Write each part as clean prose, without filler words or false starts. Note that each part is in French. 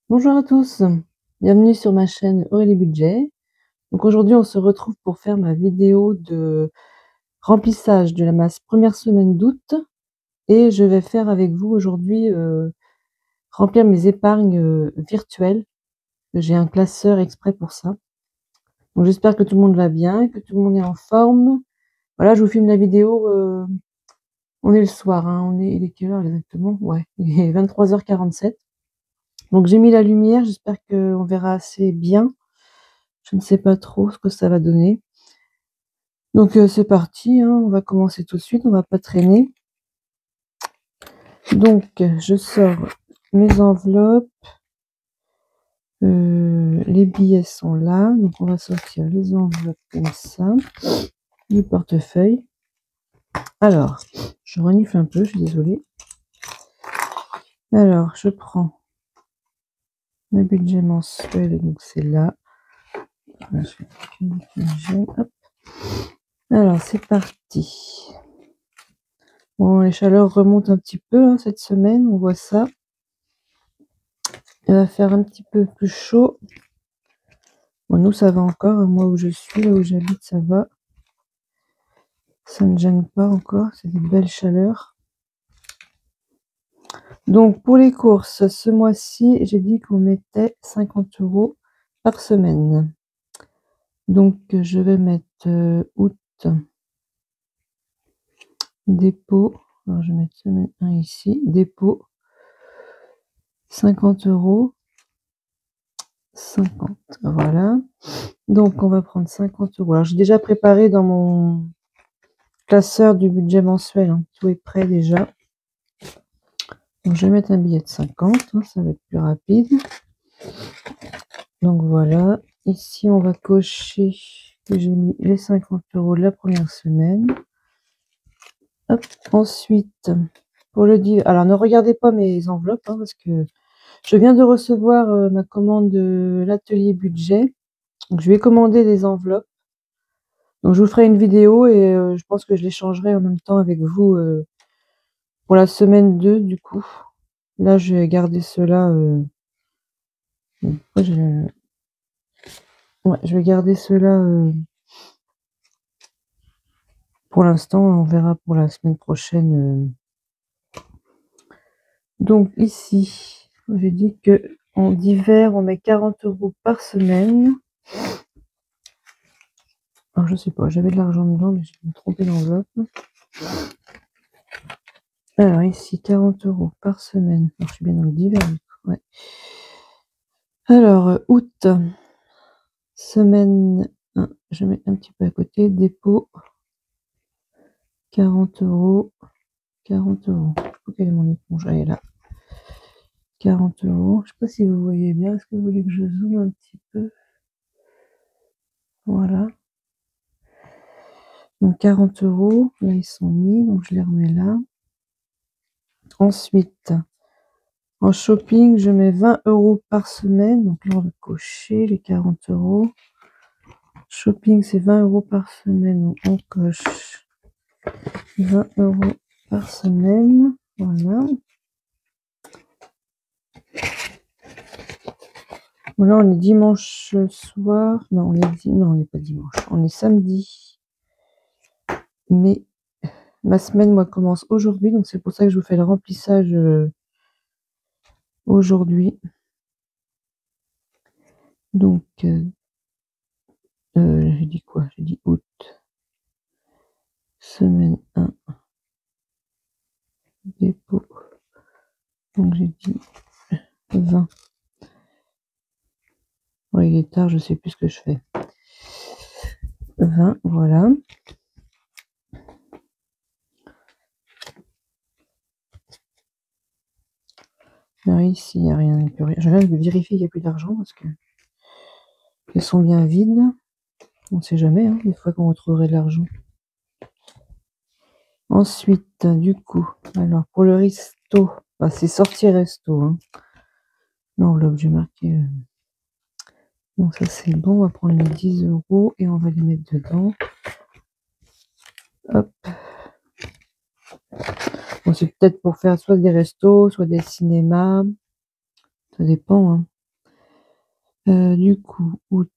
Bonjour à tous, bienvenue sur ma chaîne Aurélie Budget. Donc aujourd'hui, on se retrouve pour faire ma vidéo de remplissage de ma première semaine d'août et je vais faire avec vous aujourd'hui remplir mes épargnes virtuelles. J'ai un classeur exprès pour ça. Donc j'espère que tout le monde va bien, que tout le monde est en forme. Voilà, je vous filme la vidéo. On est le soir, hein, il est quelle heure exactement? Ouais, il est 23h47. Donc j'ai mis la lumière, j'espère qu'on verra assez bien. Je ne sais pas trop ce que ça va donner. Donc c'est parti, hein, on va commencer tout de suite, on va pas traîner. Donc je sors mes enveloppes, les billets sont là, donc on va sortir les enveloppes comme ça, du portefeuille. Alors, je renifle un peu, je suis désolée. Alors, je prends le budget mensuel, donc c'est là. Hop. Alors, c'est parti. Bon, les chaleurs remontent un petit peu hein, cette semaine, on voit ça. Il va faire un petit peu plus chaud. Bon, nous, ça va encore. Moi, où je suis, là où j'habite, ça va. Ça ne gêne pas encore. C'est des belles chaleurs. Donc, pour les courses, ce mois-ci, j'ai dit qu'on mettait 50 € par semaine. Donc, je vais mettre août, dépôt. Alors, je vais mettre semaine 1 ici. Dépôt, 50 €. 50, voilà. Donc, on va prendre 50 €. Alors, j'ai déjà préparé dans mon classeur du budget mensuel. Hein. Tout est prêt déjà. Donc, je vais mettre un billet de 50, hein, ça va être plus rapide. Donc voilà, ici on va cocher que j'ai mis les 50 € la première semaine. Hop. Ensuite, pour le dire, alors ne regardez pas mes enveloppes hein, parce que je viens de recevoir ma commande de l'atelier budget. Donc je vais commander des enveloppes. Donc je vous ferai une vidéo et je pense que je les changerai en même temps avec vous pour la semaine 2 du coup. Là je vais garder ceux-là. Ouais, je vais garder ceux-là pour l'instant. On verra pour la semaine prochaine. Donc ici, j'ai dit que en d'hiver, on met 40 € par semaine. Alors je sais pas, j'avais de l'argent dedans, mais j'ai trompé d'enveloppe. Alors ici, 40 € par semaine. Alors, je suis bien dans le d'hiver. Ouais. Alors, août, semaine 1, je mets un petit peu à côté. Dépôt, 40 €. 40 €. Je sais pas quelle est mon éponge. Elle est là. 40 €. Je sais pas si vous voyez bien. Est-ce que vous voulez que je zoome un petit peu? Voilà. Donc 40 €. Là, ils sont mis. Donc je les remets là. Ensuite, en shopping, je mets 20 € par semaine. Donc là, on va cocher les 40 €. Shopping, c'est 20 € par semaine. Donc on coche 20 € par semaine. Voilà. Là, on est dimanche soir. Non, on n'est pas dimanche. On est samedi. Mais ma semaine, moi, commence aujourd'hui. Donc c'est pour ça que je vous fais le remplissage aujourd'hui. Donc, j'ai dit quoi? J'ai dit août. Semaine 1. Dépôt. Donc j'ai dit 20. Ouais, il est tard, je sais plus ce que je fais. 20, voilà. Alors ici, il n'y a rien, plus rien. Je viens de vérifier qu'il n'y a plus d'argent parce que elles sont bien vides. On ne sait jamais, hein, des fois qu'on retrouverait de l'argent. Ensuite, du coup, alors pour le resto, bah, c'est sorti resto. Hein. L'enveloppe, j'ai marqué. Donc ça c'est bon, on va prendre les 10 € et on va les mettre dedans. Hop. Bon, c'est peut-être pour faire soit des restos, soit des cinémas. Ça dépend. Hein. Du coup, août,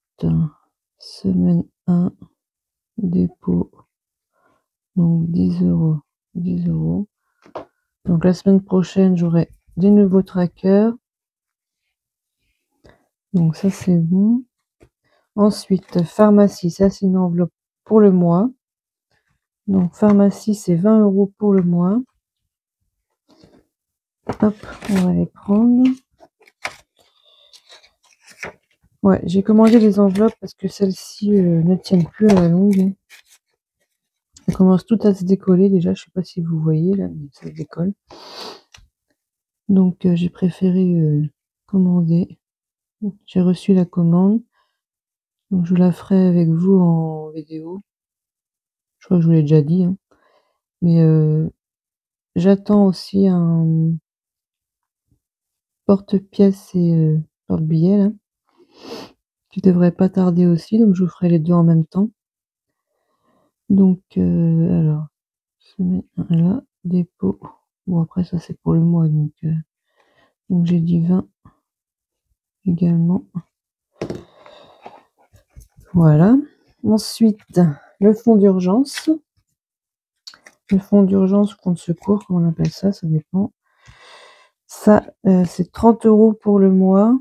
semaine 1, dépôt, donc 10 euros, 10 euros. Donc la semaine prochaine, j'aurai des nouveaux trackers. Donc ça, c'est bon. Ensuite, pharmacie, ça c'est une enveloppe pour le mois. Donc pharmacie, c'est 20 euros pour le mois. Hop, on va les prendre. Ouais, j'ai commandé les enveloppes parce que celles-ci ne tiennent plus à la longue. Elles commencent toutes à se décoller déjà. Je sais pas si vous voyez là, mais ça se décolle. Donc j'ai préféré commander. J'ai reçu la commande. Donc je la ferai avec vous en vidéo. Je crois que je vous l'ai déjà dit, hein. Mais j'attends aussi un porte-pièces et porte-billets là, qui devrait pas tarder aussi. Donc je vous ferai les deux en même temps. Donc alors, semaine 1 là, dépôt. Bon après ça c'est pour le mois, donc j'ai dit 20 également. Voilà. Ensuite, le fonds d'urgence. Le fonds d'urgence ou fonds de secours, comme on appelle ça, ça dépend. Ça, c'est 30 euros pour le mois.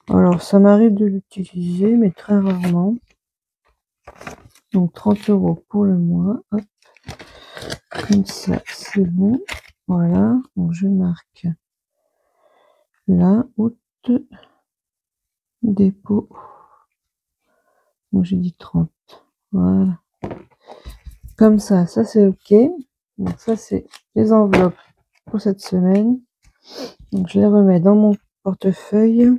Alors, ça m'arrive de l'utiliser, mais très rarement. Donc, 30 euros pour le mois. Hop. Comme ça, c'est bon. Voilà. Donc, je marque là, août, dépôt. Donc, j'ai dit 30. Voilà. Comme ça c'est OK. Donc, ça, c'est les enveloppes pour cette semaine. Donc, je les remets dans mon portefeuille.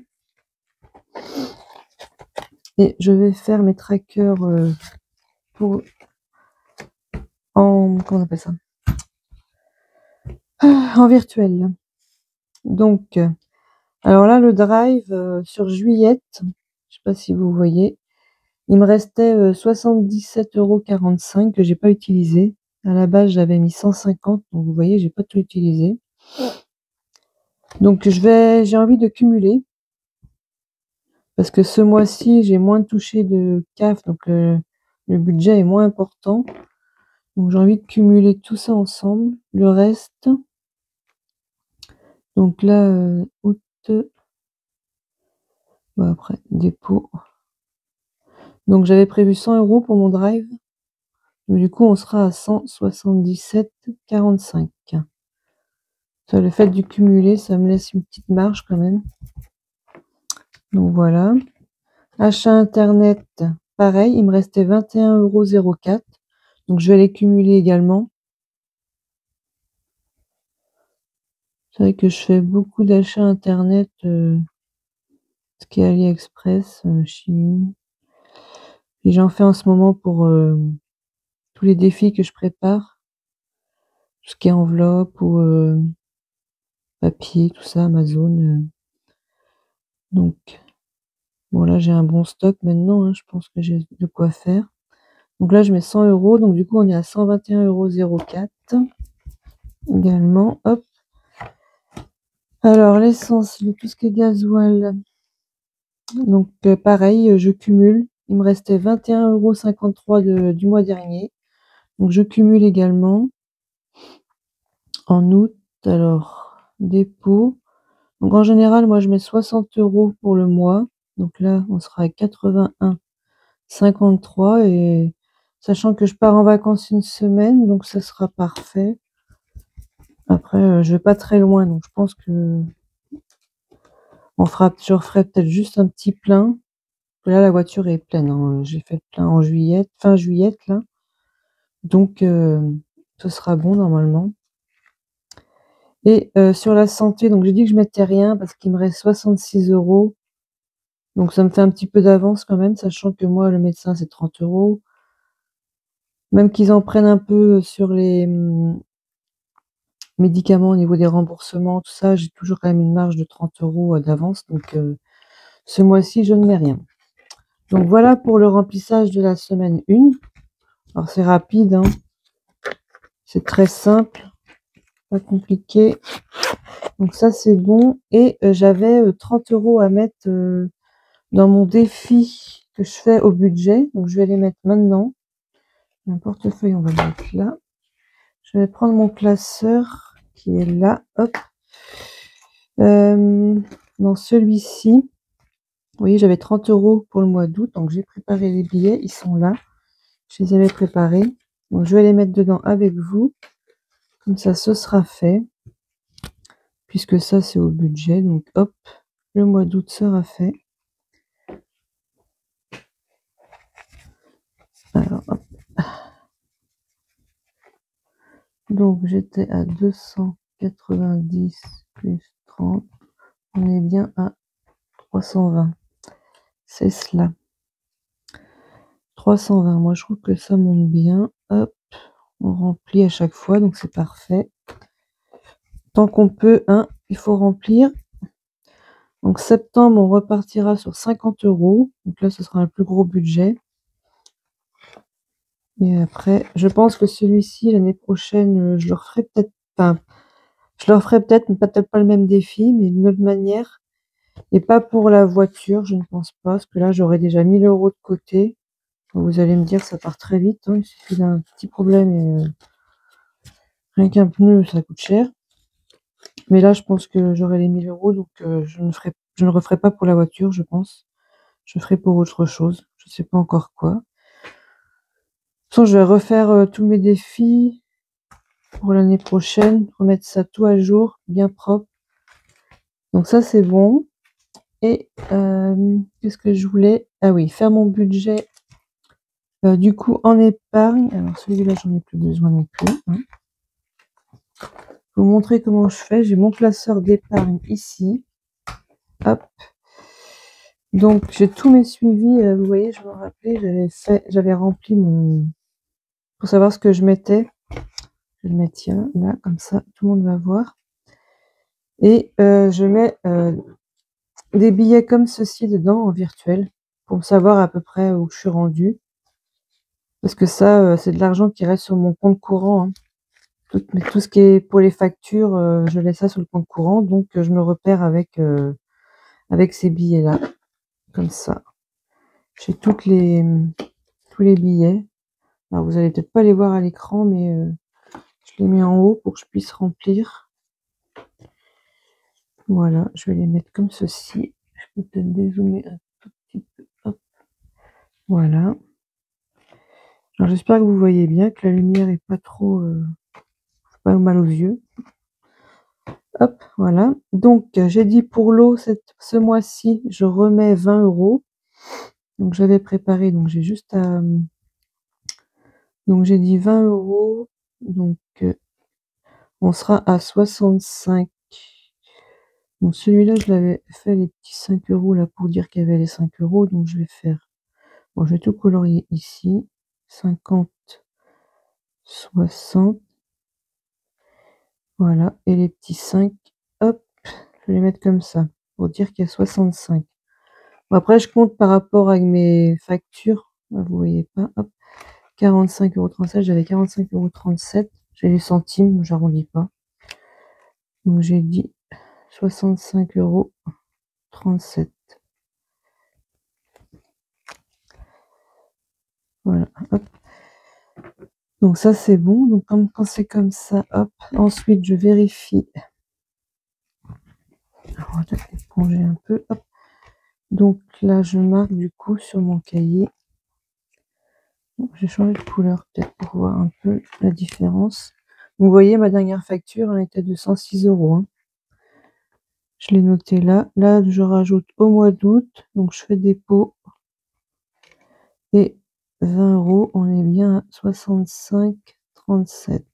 Et je vais faire mes trackers comment on appelle ça? En virtuel. Donc, alors là, le drive sur Juliette, je ne sais pas si vous voyez, il me restait 77,45 € que j'ai pas utilisé. À la base, j'avais mis 150, donc vous voyez, j'ai pas tout utilisé. Donc, j'ai envie de cumuler. Parce que ce mois-ci, j'ai moins touché de CAF, donc le budget est moins important. Donc j'ai envie de cumuler tout ça ensemble, le reste. Donc là, août, bon, après, dépôt. Donc j'avais prévu 100 euros pour mon drive. Donc, du coup, on sera à 177,45. Ça, le fait du cumuler, ça me laisse une petite marge quand même. Donc voilà. Achat internet, pareil, il me restait 21,04 €. Donc je vais les cumuler également. C'est vrai que je fais beaucoup d'achats internet, ce qui est AliExpress, Chine. Et j'en fais en ce moment pour tous les défis que je prépare, tout ce qui est enveloppe ou papier, tout ça, Amazon. Donc, bon là j'ai un bon stock maintenant, hein, je pense que j'ai de quoi faire. Donc là je mets 100 euros, donc du coup on est à 121,04 € également. Hop. Alors l'essence, tout ce qui est gasoil, donc pareil, je cumule. Il me restait 21,53 € du mois dernier. Donc je cumule également. En août, alors dépôt. Donc en général, moi je mets 60 euros pour le mois. Donc là, on sera à 81,53 et sachant que je pars en vacances une semaine, donc ça sera parfait. Après, je vais pas très loin, donc je pense que je referai peut-être juste un petit plein. Là, la voiture est pleine, hein. J'ai fait le plein en juillet, fin juillet là. Donc ce sera bon normalement. Et sur la santé, donc j'ai dit que je mettais rien parce qu'il me reste 66 euros. Donc ça me fait un petit peu d'avance quand même, sachant que moi, le médecin, c'est 30 euros. Même qu'ils en prennent un peu sur les médicaments au niveau des remboursements, tout ça, j'ai toujours quand même une marge de 30 euros d'avance. Donc ce mois-ci, je ne mets rien. Donc voilà pour le remplissage de la semaine 1. Alors c'est rapide, hein. C'est très simple, pas compliqué. Donc ça c'est bon. Et j'avais 30 euros à mettre dans mon défi que je fais au budget. Donc, je vais les mettre maintenant. Un portefeuille, on va le mettre là. Je vais prendre mon classeur qui est là. Hop. Dans celui-ci, vous voyez, j'avais 30 € pour le mois d'août. Donc, j'ai préparé les billets. Ils sont là. Je les avais préparés. Donc, je vais les mettre dedans avec vous. Comme ça, ce sera fait. Puisque ça, c'est au budget. Donc, hop, le mois d'août sera fait. Alors, hop. Donc, j'étais à 290 plus 30. On est bien à 320. C'est cela. 320. Moi, je trouve que ça monte bien. Hop, on remplit à chaque fois. Donc, c'est parfait. Tant qu'on peut, hein, il faut remplir. Donc, septembre, on repartira sur 50 €. Donc là, ce sera un plus gros budget. Et après, je pense que celui-ci, l'année prochaine, je le referai peut-être. Enfin, je le referai peut-être, mais peut-être pas le même défi, mais d'une autre manière. Et pas pour la voiture, je ne pense pas, parce que là, j'aurais déjà 1000 € de côté. Vous allez me dire, ça part très vite, hein, il suffit d'un petit problème et rien qu'un pneu, ça coûte cher. Mais là, je pense que j'aurai les 1000 €, donc je ne le referai pas pour la voiture, je pense. Je ferai pour autre chose. Je ne sais pas encore quoi. De toute façon, je vais refaire tous mes défis pour l'année prochaine, remettre ça tout à jour, bien propre. Donc ça, c'est bon. Et qu'est-ce que je voulais? Ah oui, faire mon budget du coup en épargne. Alors celui-là, j'en ai plus besoin non plus, hein. Vous montrer comment je fais. J'ai mon classeur d'épargne ici. Hop. Donc j'ai tous mes suivis. Vous voyez, je me rappelais, j'avais rempli mon pour savoir ce que je mettais. Je vais le mettre tiens, là, comme ça, tout le monde va voir. Et je mets des billets comme ceci dedans en virtuel pour savoir à peu près où je suis rendue. Parce que ça, c'est de l'argent qui reste sur mon compte courant, hein. Mais tout ce qui est pour les factures, je laisse ça sur le compte courant. Donc, je me repère avec ces billets-là, comme ça. J'ai tous les billets. Alors, vous allez peut-être pas les voir à l'écran, mais je les mets en haut pour que je puisse remplir. Voilà, je vais les mettre comme ceci. Je peux peut-être dézoomer un tout petit peu. Hop. Voilà. Alors, j'espère que vous voyez bien, que la lumière est pas trop pas mal aux yeux. Hop, voilà. Donc, j'ai dit pour l'eau, ce mois-ci, je remets 20 €. Donc, j'avais préparé, donc j'ai juste à... Donc, j'ai dit 20 €. Donc, on sera à 65. Donc, celui-là, je l'avais fait les petits 5 € là pour dire qu'il y avait les 5 €. Donc, je vais faire... Bon, je vais tout colorier ici. 50, 60. Voilà. Et les petits 5, hop, je vais les mettre comme ça pour dire qu'il y a 65. Bon, après, je compte par rapport avec mes factures. Vous voyez pas. Hop. 45,37 €. J'avais 45,37 €. J'ai les centimes, j'arrondis pas. Donc, j'ai dit 65,37 €. Voilà. Hop. Donc, ça, c'est bon. Donc, quand c'est comme ça, hop. Ensuite, je vérifie. Alors, on va éponger un peu. Hop. Donc, là, je marque du coup sur mon cahier. J'ai changé de couleur peut-être pour voir un peu la différence. Vous voyez, ma dernière facture elle était de 106 €, hein. Je l'ai noté là. Là, je rajoute au mois d'août. Donc, je fais dépôt. Et 20 €, on est bien à 65,37 €.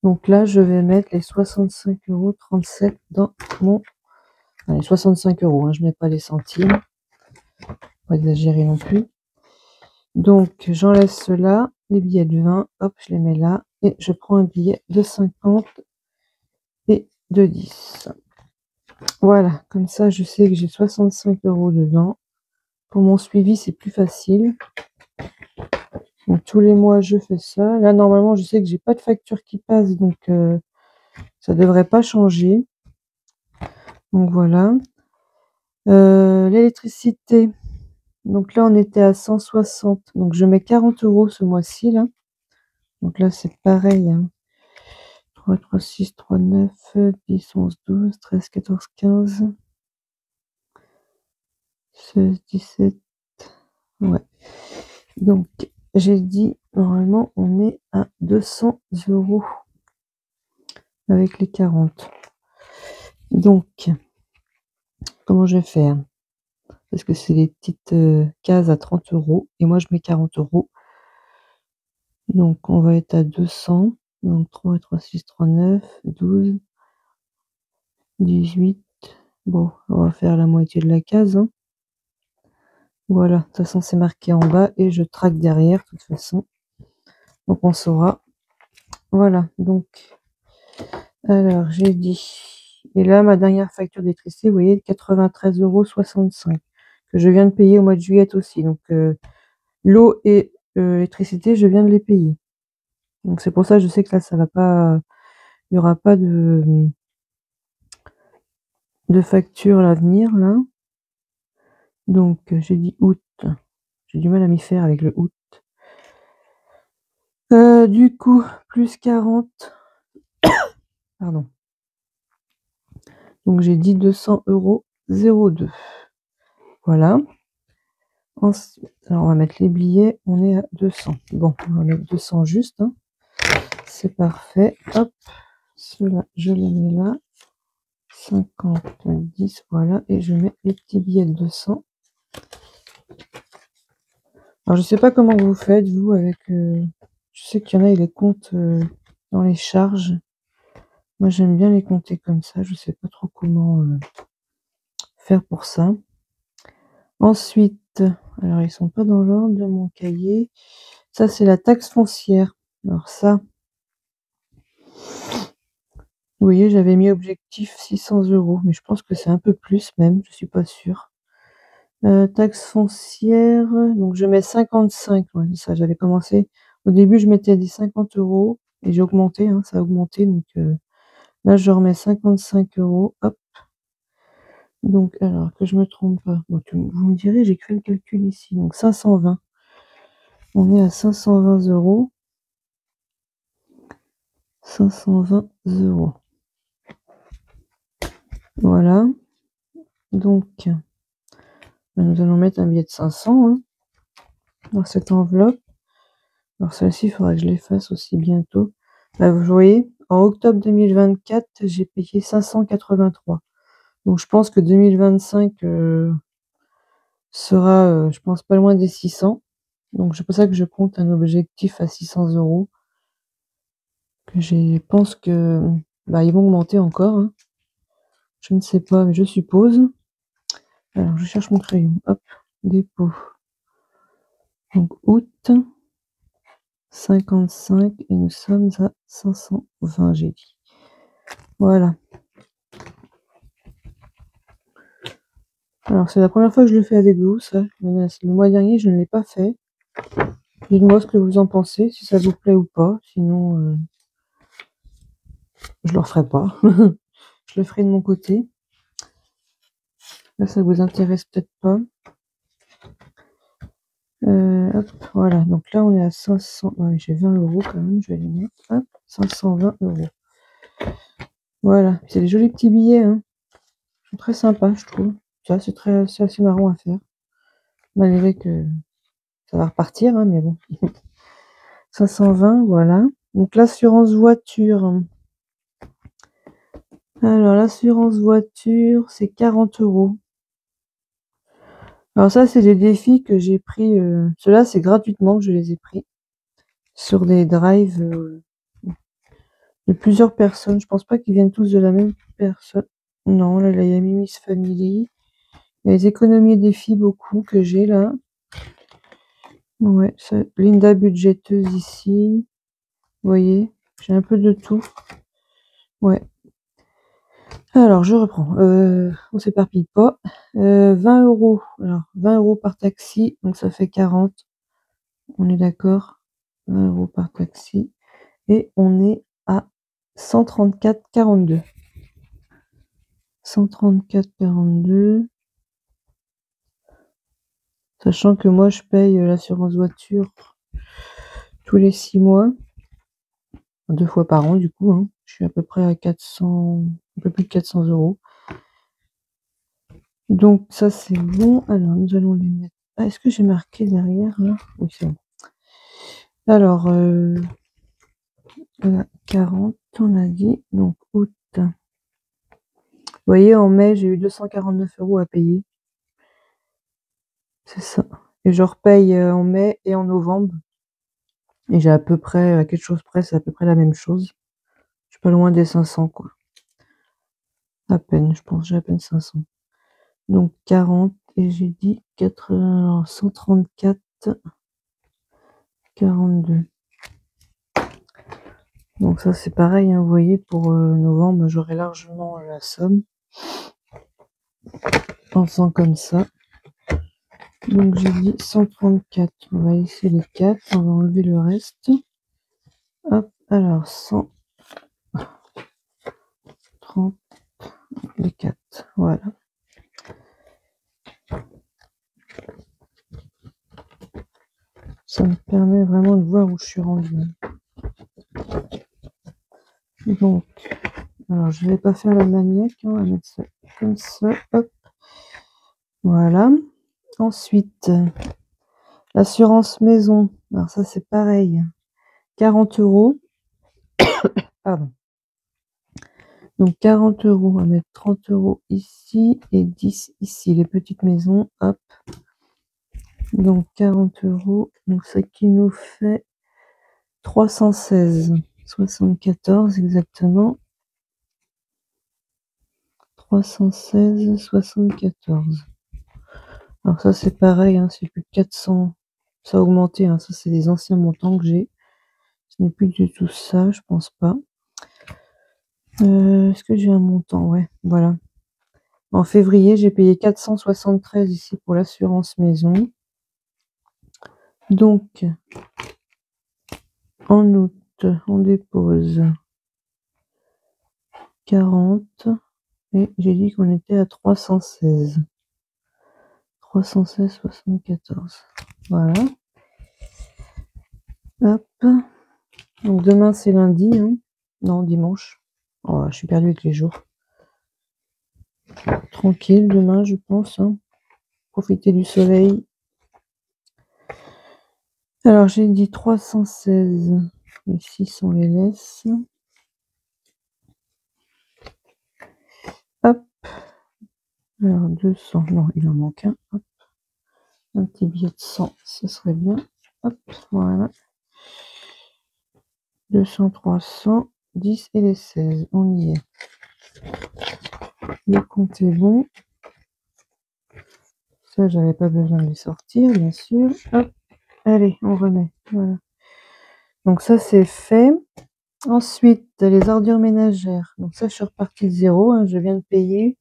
Donc là, je vais mettre les 65,37 € dans mon... Allez, 65 €, hein, je ne mets pas les centimes. Pas exagérer non plus. Donc, j'enlève cela, les billets de 20, hop, je les mets là. Et je prends un billet de 50 et de 10. Voilà, comme ça, je sais que j'ai 65 € dedans. Pour mon suivi, c'est plus facile. Donc, tous les mois, je fais ça. Là, normalement, je sais que j'ai pas de facture qui passe, donc ça devrait pas changer. Donc, voilà. L'électricité, donc là on était à 160, donc je mets 40 € ce mois-ci là. Donc là c'est pareil, hein. 3, 3, 6, 3, 9, 10, 11, 12, 13, 14, 15, 16, 17. Ouais. Donc j'ai dit normalement on est à 200 € avec les 40. Donc comment je vais faire? Parce que c'est les petites cases à 30 € et moi je mets 40 €. Donc on va être à 200. Donc 3 et 3, 6, 3, 9, 12, 18. Bon, on va faire la moitié de la case, hein. Voilà, de toute façon c'est marqué en bas et je traque derrière de toute façon. Donc on saura. Voilà, donc alors j'ai dit. Et là ma dernière facture d'électricité, vous voyez, 93,65 € que je viens de payer au mois de juillet aussi. Donc l'eau et l'électricité, je viens de les payer. Donc c'est pour ça que je sais que là ça va pas. Il n'y aura pas de facture à l'avenir là. Donc j'ai dit août. J'ai du mal à m'y faire avec le août. Du coup, plus 40. Pardon. Donc j'ai dit 200,02 €. Voilà. Ensuite, alors on va mettre les billets. On est à 200. Bon, on va mettre 200 juste, hein. C'est parfait. Hop. Cela, je les mets là. 50, 10, voilà. Et je mets les petits billets de 200. Alors je sais pas comment vous faites, vous, avec... je sais qu'il y en a, ils les comptent dans les charges. Moi, j'aime bien les compter comme ça. Je sais pas trop comment faire pour ça. Ensuite, alors ils sont pas dans l'ordre de mon cahier. Ça, c'est la taxe foncière. Alors ça, vous voyez, j'avais mis objectif 600 €, mais je pense que c'est un peu plus même, je suis pas sûre. Taxe foncière, donc je mets 55. Ouais, ça, j'avais commencé. Au début, je mettais des 50 € et j'ai augmenté, hein, ça a augmenté. Donc là, je remets 55 €. Hop. Donc, alors que je me trompe pas. Bon, vous me direz, j'ai fait le calcul ici. Donc 520. On est à 520 €. 520 €. Voilà. Donc, nous allons mettre un billet de 500, hein, dans cette enveloppe. Alors celle-ci, il faudra que je l'efface aussi bientôt. Bah, vous voyez, en octobre 2024, j'ai payé 583. Donc je pense que 2025 sera, je pense, pas loin des 600. Donc c'est pour ça que je compte un objectif à 600 €. Que je pense que bah, ils vont augmenter encore, hein. Je ne sais pas, mais je suppose. Alors je cherche mon crayon. Hop, dépôt. Donc août 55 et nous sommes à 520, j'ai dit. Voilà. Alors c'est la première fois que je le fais avec vous, ça. Le mois dernier, je ne l'ai pas fait. Dites-moi ce que vous en pensez, si ça vous plaît ou pas. Sinon, je le referai pas. Je le ferai de mon côté. Là, ça vous intéresse peut-être pas. Hop, voilà. Donc là, on est à 500. Ouais, j'ai 20 € quand même. Je vais les mettre. Hop, 520 €. Voilà. C'est des jolis petits billets, hein. Ils sont très sympas, je trouve. Ça, c'est assez marrant à faire. Malgré que ça va repartir, hein, mais bon. 520, voilà. Donc l'assurance voiture. Alors l'assurance voiture, c'est 40 €. Alors ça, c'est des défis que j'ai pris. Ceux-là, c'est gratuitement que je les ai pris sur des drives de plusieurs personnes. Je pense pas qu'ils viennent tous de la même personne. Non, là, il y a Mimis Family. Il y a les économies et défis beaucoup que j'ai là. Ouais, ça, Linda budgéteuse ici. Vous voyez, j'ai un peu de tout. Ouais. Alors, je reprends. On s'éparpille pas. 20 €. Alors, 20 € par taxi, donc ça fait 40. On est d'accord? 20 € par taxi. Et on est à 134,42. 134,42. Sachant que moi, je paye l'assurance voiture tous les 6 mois, 2 fois par an du coup, hein. Je suis à peu près à 400, un peu plus de 400 €. Donc ça c'est bon. Alors nous allons les mettre. Ah, est-ce que j'ai marqué derrière là? Oui, c'est bon. Alors voilà, 40, on a dit. Donc août. Vous voyez, en mai, j'ai eu 249 € à payer. C'est ça. Et je repaye en mai et en novembre. Et j'ai à peu près, à quelque chose près, c'est à peu près la même chose. Je suis pas loin des 500, quoi. À peine, je pense, j'ai à peine 500. Donc 40, et j'ai dit 80, 134, 42. Donc ça c'est pareil, hein, vous voyez, pour novembre, j'aurai largement la somme. En faisant comme ça. Donc j'ai dit 134. On va laisser les 4, on va enlever le reste. Hop, alors 130, les 4. Voilà. Ça me permet vraiment de voir où je suis rendue. Donc, alors je vais pas faire la maniaque, hein, on va mettre ça comme ça, hop. Voilà. Ensuite, l'assurance maison. Alors ça c'est pareil. 40 €. Pardon. Donc 40 €, on va mettre 30 € ici et 10 ici, les petites maisons, hop. Donc 40 €, donc ce qui nous fait 316,74 exactement. 316,74. Alors ça c'est pareil, hein, c'est plus de 400. Ça a augmenté, hein, ça c'est des anciens montants que j'ai. Ce n'est plus du tout ça, je pense pas. Est-ce que j'ai un montant? Ouais, voilà. En février, j'ai payé 473 ici pour l'assurance maison. Donc, en août, on dépose 40 et j'ai dit qu'on était à 316. 316,74. Voilà. Hop. Donc demain c'est lundi, hein. Non, dimanche. Oh, je suis perdue avec les jours. Tranquille demain, je pense, hein. Profiter du soleil. Alors j'ai dit 316. Les 6 on les laisse. Hop. Alors 200. Non, il en manque un. Hop. Un petit billet de 100, ce serait bien. Hop, voilà. 200, 300, 10 et les 16. On y est. Le compte est bon. Ça, j'avais pas besoin de les sortir, bien sûr. Hop. Allez, on remet. Voilà. Donc ça, c'est fait. Ensuite, les ordures ménagères. Donc ça, je suis repartie de zéro, hein, je viens de payer.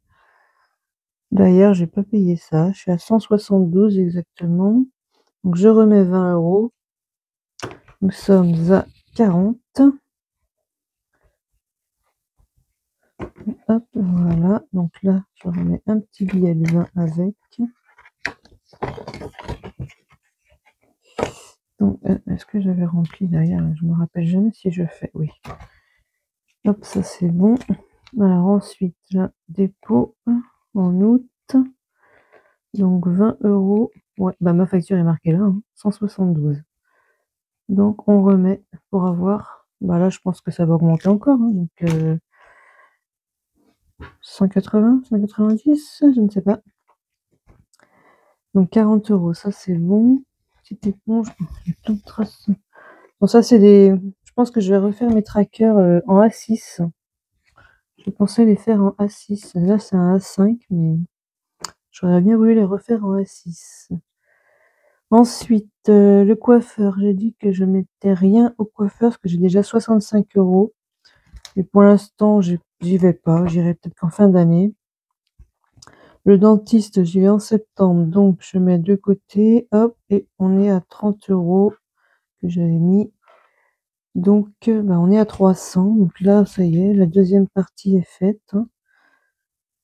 D'ailleurs, j'ai pas payé ça. Je suis à 172 exactement. Donc je remets 20 €. Nous sommes à 40. Hop, voilà. Donc là, je remets un petit billet de 20 avec. Donc, est-ce que j'avais rempli derrière? Je me rappelle jamais si je fais. Oui. Hop, ça c'est bon. Alors ensuite, là, dépôt en août. Donc 20 €. Ouais, bah ma facture est marquée là, hein, 172. Donc on remet pour avoir. Bah là, je pense que ça va augmenter encore. Hein, donc 180, 190, je ne sais pas. Donc 40 €, ça c'est bon. Petite éponge, il y a plein de traces. Bon, ça c'est des. Je pense que je vais refaire mes trackers en A6. Je pensais les faire en A6. Là c'est un A5, mais j'aurais bien voulu les refaire en A6. Ensuite, le coiffeur. J'ai dit que je mettais rien au coiffeur parce que j'ai déjà 65 €. Et pour l'instant, j'y vais pas. J'irai peut-être qu'en fin d'année. Le dentiste, j'y vais en septembre. Donc, je mets de côté. Hop, et on est à 30 € que j'avais mis. Donc, bah, on est à 300. Donc là, ça y est, la deuxième partie est faite. Hein.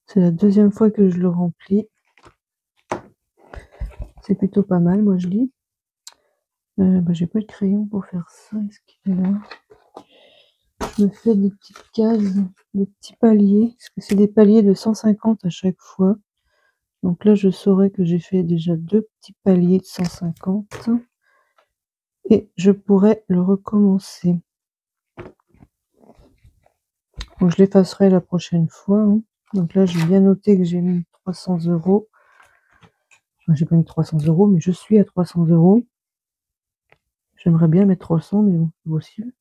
C'est la deuxième fois que je le remplis. C'est plutôt pas mal, moi je lis. J'ai pas de crayon pour faire ça. Est-ce qu'il est là? Je me fais des petites cases, des petits paliers, parce que c'est des paliers de 150 à chaque fois. Donc là, je saurais que j'ai fait déjà 2 petits paliers de 150 et je pourrais le recommencer. Donc je l'effacerai la prochaine fois, hein. Donc là, j'ai bien noté que j'ai mis 300 €. Enfin, j'ai pas mis 300 €, mais je suis à 300 €. J'aimerais bien mettre 300, mais bon, c'est possible.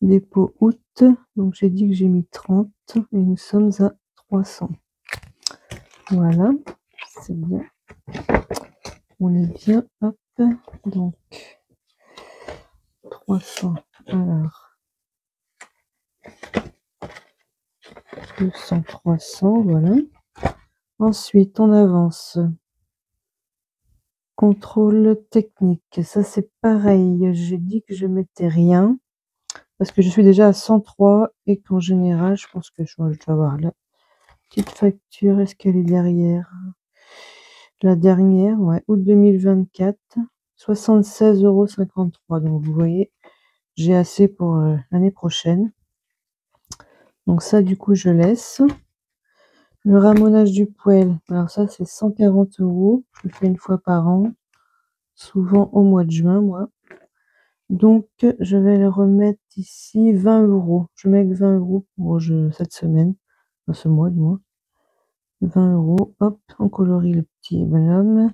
Dépôt août, donc j'ai dit que j'ai mis 30 et nous sommes à 300. Voilà, c'est bien. On est bien, hop, donc 300, alors 200, 300, voilà. Ensuite, on avance. Contrôle technique, ça c'est pareil, j'ai dit que je mettais rien, parce que je suis déjà à 103 et qu'en général, je pense que je dois avoir la petite facture, est-ce qu'elle est derrière? La dernière, ouais, août 2024, 76,53 €. Donc vous voyez, j'ai assez pour l'année prochaine. Donc ça, du coup, je laisse. Le ramonage du poêle, alors ça, c'est 140 €. Je le fais une fois par an, souvent au mois de juin, moi. Donc, je vais le remettre ici 20 €. Je mets que 20 € pour cette semaine, enfin ce mois du moins. 20 €, hop, on colorie le petit bonhomme.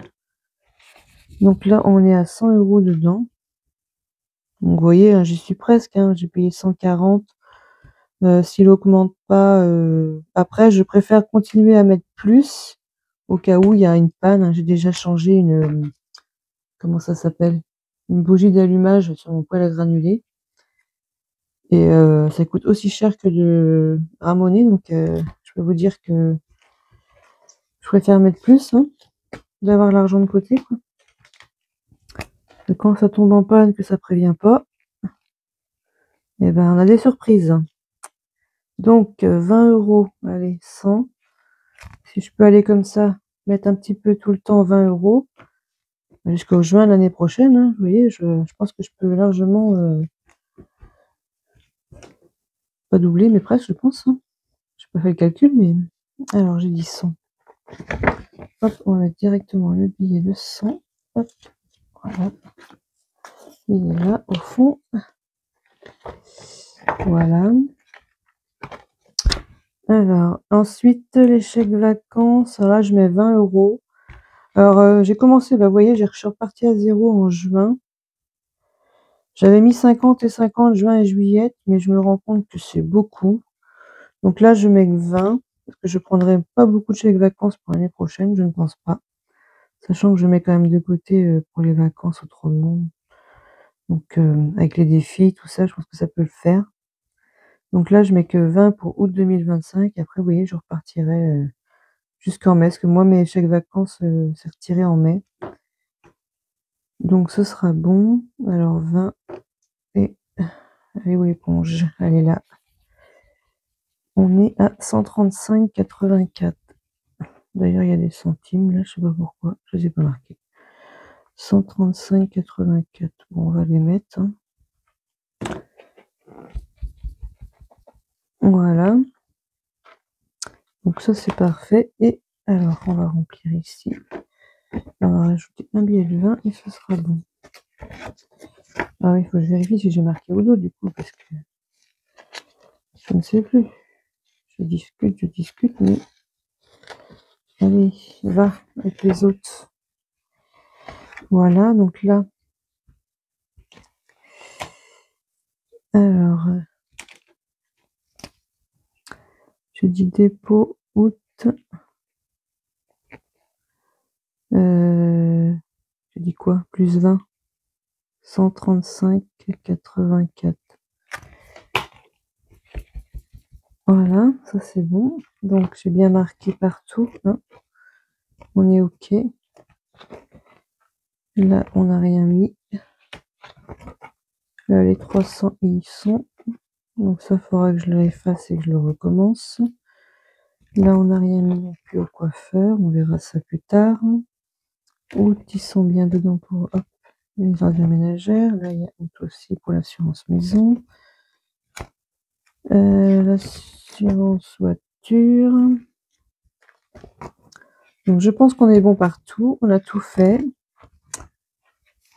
Donc là, on est à 100 € dedans. Donc vous voyez, hein, j'y suis presque, hein, j'ai payé 140. S'il augmente pas, après je préfère continuer à mettre plus, au cas où il y a une panne, hein. J'ai déjà changé une, comment ça s'appelle? Une bougie d'allumage sur mon poêle à granulés et ça coûte aussi cher que de ramoner, donc je peux vous dire que je préfère mettre plus, hein, d'avoir l'argent de côté, quoi. Et quand ça tombe en panne, que ça prévient pas, et ben on a des surprises. Donc 20 €, allez 100. Si je peux aller comme ça, mettre un petit peu tout le temps 20 € jusqu'au juin l'année prochaine, hein, vous voyez, je pense que je peux largement, pas doubler, mais presque, je pense, hein. J'ai pas fait le calcul, mais alors j'ai dit 100. Hop, on va mettre directement le billet de 100. Hop, voilà. Il est là, au fond. Voilà. Alors, ensuite, les chèques vacances. Alors là, je mets 20 €. Alors, j'ai commencé, bah, vous voyez, je suis repartie à 0 en juin. J'avais mis 50 et 50 juin et juillet, mais je me rends compte que c'est beaucoup. Donc là, je mets que 20, parce que je prendrai pas beaucoup de chèques vacances pour l'année prochaine, je ne pense pas. Sachant que je mets quand même de côté pour les vacances autrement. Donc avec les défis, tout ça, je pense que ça peut le faire. Donc là, je mets que 20 pour août 2025. Et après, vous voyez, je repartirai jusqu'en mai, parce que moi, mes chèques vacances, c'est retiré en mai. Donc ce sera bon. Alors 20 et... Allez, où l'éponge? Elle est là. On est à 135,84. D'ailleurs, il y a des centimes, là, je sais pas pourquoi, je les ai pas marqués. 135,84. Bon, on va les mettre, hein. Voilà. Donc ça, c'est parfait. Et alors, on va remplir ici. On va rajouter un billet de 20 et ce sera bon. Ah oui, il faut que je vérifie si j'ai marqué au dos, du coup, parce que je ne sais plus. Je discute, mais... Allez, va avec les autres. Voilà, donc là... Alors... Je dis dépôt, août... je dis quoi? Plus 20. 135,84. Voilà, ça c'est bon. Donc j'ai bien marqué partout, hein. On est OK. Là, on n'a rien mis. Là, les 300, ils y sont. Donc ça, il faudra que je le efface et que je le recommence. Là, on n'a rien mis non plus au coiffeur. On verra ça plus tard. Outils sont bien dedans pour hop, les ordures ménagères. Là, il y a aussi pour l'assurance maison. L'assurance voiture. Donc, je pense qu'on est bon partout. On a tout fait.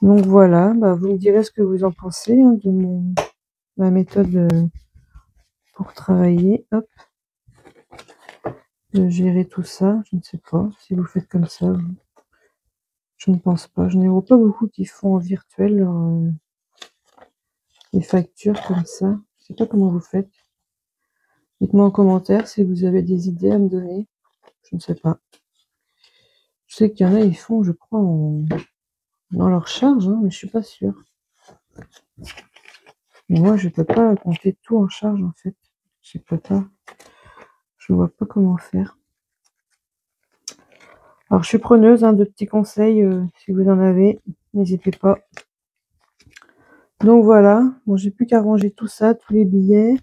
Donc, voilà. Bah, vous me direz ce que vous en pensez hein, de ma méthode pour travailler. Hop. De gérer tout ça. Je ne sais pas si vous faites comme ça. Je ne pense pas. Je n'ai pas beaucoup qui font en virtuel les factures comme ça. Je ne sais pas comment vous faites. Dites-moi en commentaire si vous avez des idées à me donner. Je ne sais pas. Je sais qu'il y en a, ils font, je crois, dans leur charge, hein, mais je suis pas sûre. Mais moi, je peux pas compter tout en charge, en fait. Je peux pas. Je vois pas comment faire. Alors, je suis preneuse hein, de petits conseils. Si vous en avez, n'hésitez pas. Donc voilà. Bon, j'ai plus qu'à ranger tout ça, tous les billets.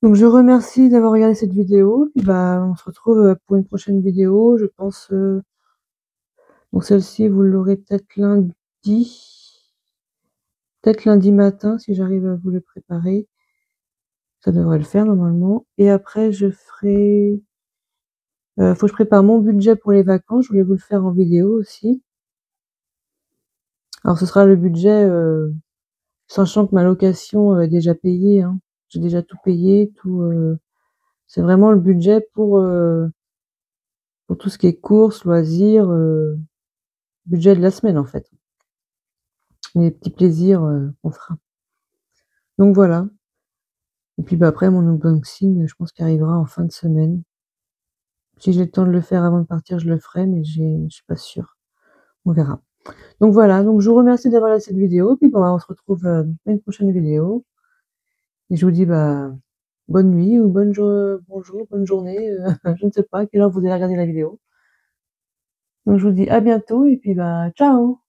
Donc, je remercie d'avoir regardé cette vidéo. Puis, bah, on se retrouve pour une prochaine vidéo. Je pense. Donc, celle-ci, vous l'aurez peut-être lundi. Peut-être lundi matin, si j'arrive à vous le préparer. Ça devrait le faire normalement. Et après, je ferai... faut que je prépare mon budget pour les vacances. Je voulais vous le faire en vidéo aussi. Alors, ce sera le budget, sachant que ma location est déjà payée. Hein. J'ai déjà tout payé. C'est vraiment le budget pour tout ce qui est courses, loisirs, budget de la semaine en fait. Les petits plaisirs qu'on fera. Donc voilà. Et puis bah, après, mon unboxing, je pense qu'il arrivera en fin de semaine. Si j'ai le temps de le faire avant de partir, je le ferai, mais je suis pas sûre. On verra. Donc voilà, donc je vous remercie d'avoir regardé cette vidéo, puis on se retrouve dans une prochaine vidéo. Et je vous dis bah, bonne nuit ou bonjour, bonne journée, je ne sais pas à quelle heure vous allez regarder la vidéo. Donc je vous dis à bientôt et puis bah ciao!